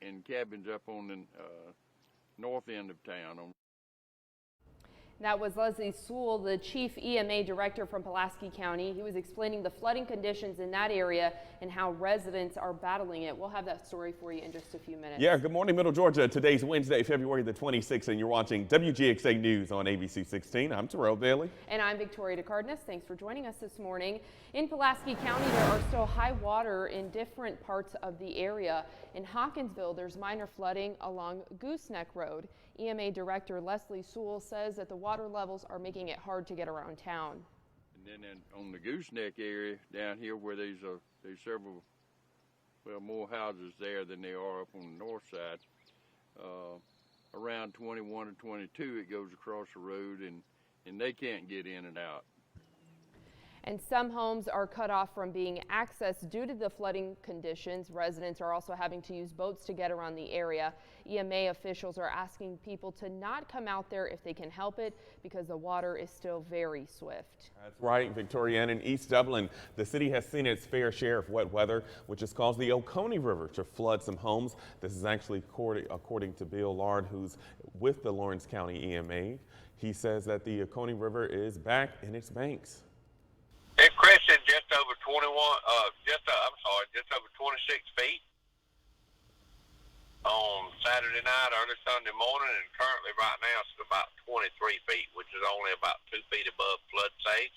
and cabins up on the north end of town. That was Leslie Sewell, the Chief EMA Director from Pulaski County. He was explaining the flooding conditions in that area and how residents are battling it. We'll have that story for you in just a few minutes. Yeah, good morning, Middle Georgia. Today's Wednesday, February the 26th, and you're watching WGXA News on ABC 16. I'm Terrell Bailey. And I'm Victoria DeCardenas. Thanks for joining us this morning. In Pulaski County, there are still high water in different parts of the area. In Hawkinsville, there's minor flooding along Gooseneck Road. EMA Director Leslie Sewell says that the water levels are making it hard to get around town. And then on the Gooseneck area down here where there's several, well, more houses there than there are up on the north side, around 21 or 22 it goes across the road and they can't get in and out. And some homes are cut off from being accessed due to the flooding conditions. Residents are also having to use boats to get around the area. EMA officials are asking people to not come out there if they can help it because the water is still very swift. That's right, Victoria. And in East Dublin, the city has seen its fair share of wet weather, which has caused the Oconee River to flood some homes. This is actually according to Bill Lard, who's with the Lawrence County EMA. He says that the Oconee River is back in its banks. It crested just over 26 feet on Saturday night, early Sunday morning, and currently right now it's about 23 feet, which is only about 2 feet above flood stage.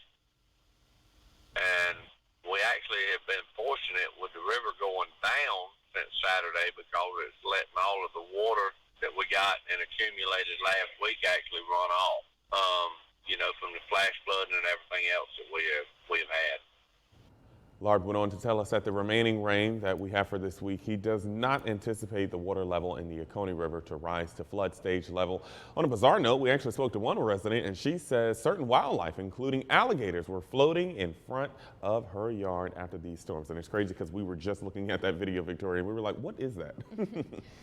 And we actually have been fortunate with the river going down since Saturday because it's letting all of the water that we got and accumulated last week actually run off. You know, from the flash flooding and everything else that we've had. Lard went on to tell us that the remaining rain that we have for this week, he does not anticipate the water level in the Oconee River to rise to flood stage level. On a bizarre note, we actually spoke to one resident and she says certain wildlife, including alligators, were floating in front of her yard after these storms. And it's crazy because we were just looking at that video, Victoria, and we were like, what is that?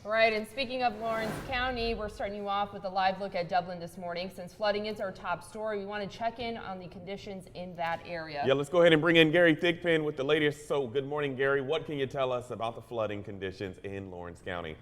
Right, and speaking of Lawrence County, we're starting you off with a live look at Dublin this morning. Since flooding is our top story, we want to check in on the conditions in that area. Yeah, let's go ahead and bring in Gary Thigpen with the latest. So good morning, Gary. What can you tell us about the flooding conditions in Lawrence County?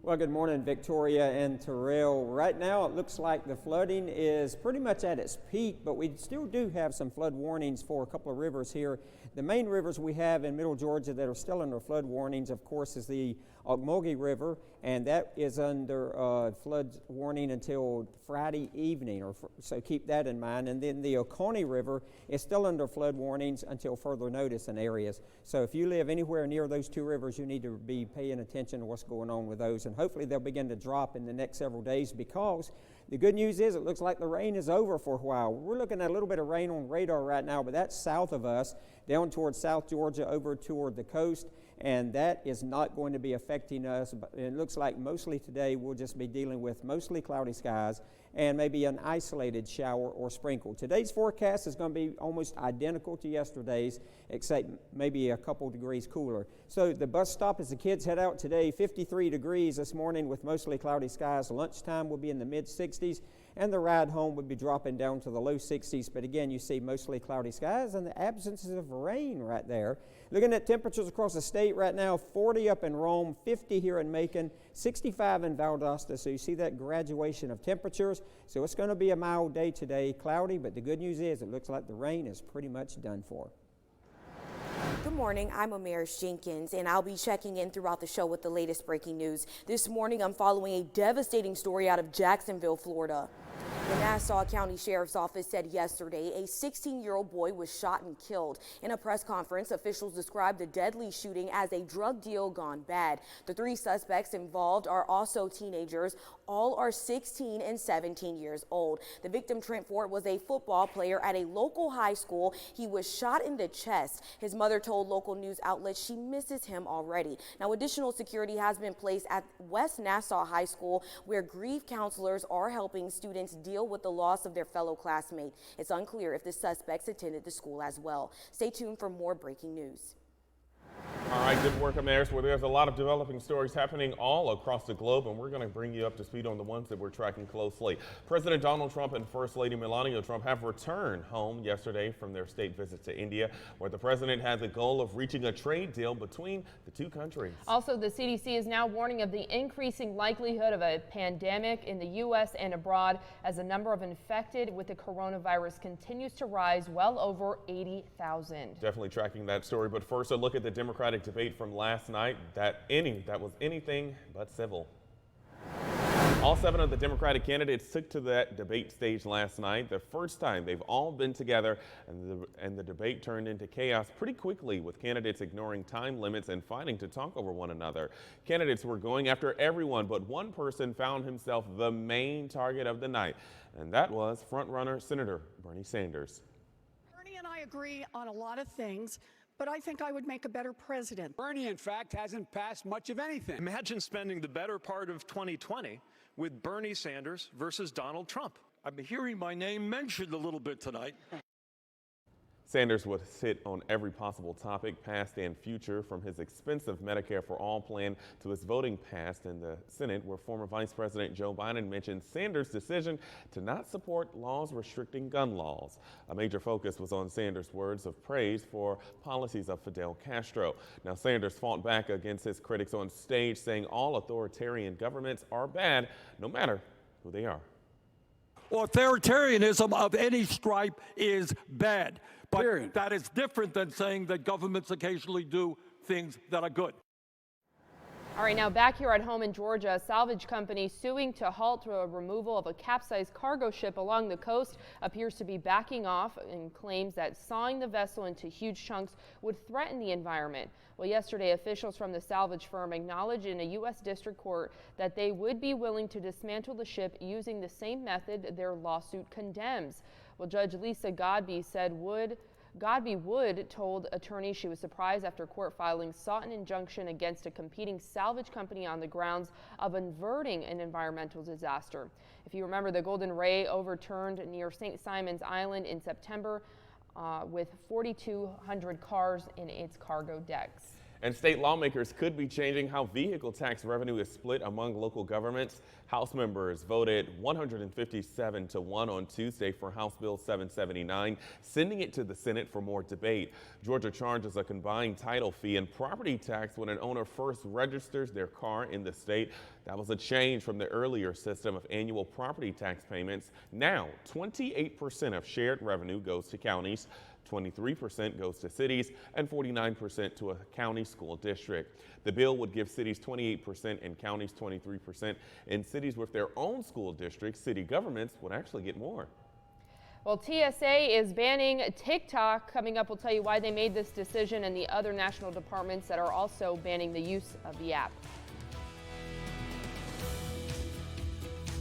Well, good morning, Victoria and Terrell. Right now, it looks like the flooding is pretty much at its peak, but we still do have some flood warnings for a couple of rivers here. The main rivers we have in Middle Georgia that are still under flood warnings, of course, is the Ocmulgee River, and that is under flood warning until Friday evening, so keep that in mind. And then the Oconee River is still under flood warnings until further notice in areas. So if you live anywhere near those two rivers, you need to be paying attention to what's going on with those, and hopefully they'll begin to drop in the next several days, because the good news is it looks like the rain is over for a while. We're looking at a little bit of rain on radar right now, but that's south of us, down towards South Georgia, over toward the coast, and that is not going to be affecting us. But it looks like mostly today we'll just be dealing with mostly cloudy skies and maybe an isolated shower or sprinkle. Today's forecast is going to be almost identical to yesterday's, except maybe a couple degrees cooler. So the bus stop as the kids head out today, 53 degrees this morning with mostly cloudy skies. Lunchtime will be in the mid-60s, and the ride home would be dropping down to the low 60s. But again, you see mostly cloudy skies and the absence of rain right there. Looking at temperatures across the state right now, 40 up in Rome, 50 here in Macon, 65 in Valdosta. So you see that graduation of temperatures. So it's going to be a mild day today, cloudy, but the good news is it looks like the rain is pretty much done for. Good morning, I'm Amaris Jenkins, and I'll be checking in throughout the show with the latest breaking news. This morning, I'm following a devastating story out of Jacksonville, Florida. The Nassau County Sheriff's Office said yesterday a 16-year-old boy was shot and killed. In a press conference, officials described the deadly shooting as a drug deal gone bad. The three suspects involved are also teenagers. All are 16 and 17 years old. The victim, Trent Ford, was a football player at a local high school. He was shot in the chest. His mother told local news outlets she misses him already. Now, additional security has been placed at West Nassau High School, where grief counselors are helping students deal with the loss of their fellow classmate. It's unclear if the suspects attended the school as well. Stay tuned for more breaking news. All right, good work, Amaris. Well, there's a lot of developing stories happening all across the globe, and we're going to bring you up to speed on the ones that we're tracking closely. President Donald Trump and First Lady Melania Trump have returned home yesterday from their state visit to India, where the president had the goal of reaching a trade deal between the two countries. Also, the CDC is now warning of the increasing likelihood of a pandemic in the U.S. and abroad as the number of infected with the coronavirus continues to rise, well over 80,000. Definitely tracking that story, but first a look at the Democratic debate from last night that was anything but civil. All 7 of the Democratic candidates took to that debate stage last night, the first time they've all been together, and the debate turned into chaos pretty quickly, with candidates ignoring time limits and fighting to talk over one another. Candidates were going after everyone, but one person found himself the main target of the night, and that was frontrunner Senator Bernie Sanders. Bernie and I agree on a lot of things, but I think I would make a better president. Bernie, in fact, hasn't passed much of anything. Imagine spending the better part of 2020 with Bernie Sanders versus Donald Trump. I'm hearing my name mentioned a little bit tonight. Sanders would sit on every possible topic, past and future, from his expensive Medicare for All plan to his voting past in the Senate, where former Vice President Joe Biden mentioned Sanders' decision to not support laws restricting gun laws. A major focus was on Sanders' words of praise for policies of Fidel Castro. Now, Sanders fought back against his critics on stage, saying all authoritarian governments are bad, no matter who they are. Authoritarianism of any stripe is bad, but Period. that is different than saying that governments occasionally do things that are good. All right, now back here at home in Georgia, a salvage company suing to halt the removal of a capsized cargo ship along the coast appears to be backing off and claims that sawing the vessel into huge chunks would threaten the environment. Well, yesterday, officials from the salvage firm acknowledged in a U.S. district court that they would be willing to dismantle the ship using the same method their lawsuit condemns. Well, Judge Lisa Godbee said Godbee Wood told attorneys she was surprised after court filings sought an injunction against a competing salvage company on the grounds of averting an environmental disaster. If you remember, the Golden Ray overturned near St. Simon's Island in September with 4,200 cars in its cargo decks. And state lawmakers could be changing how vehicle tax revenue is split among local governments. House members voted 157-1 on Tuesday for House Bill 779, sending it to the Senate for more debate. Georgia charges a combined title fee and property tax when an owner first registers their car in the state. That was a change from the earlier system of annual property tax payments. Now, 28% of shared revenue goes to counties, 23% goes to cities, and 49% to a county school district. The bill would give cities 28% and counties 23%. In cities with their own school districts, city governments would actually get more. Well, TSA is banning TikTok. Coming up, we'll tell you why they made this decision and the other national departments that are also banning the use of the app.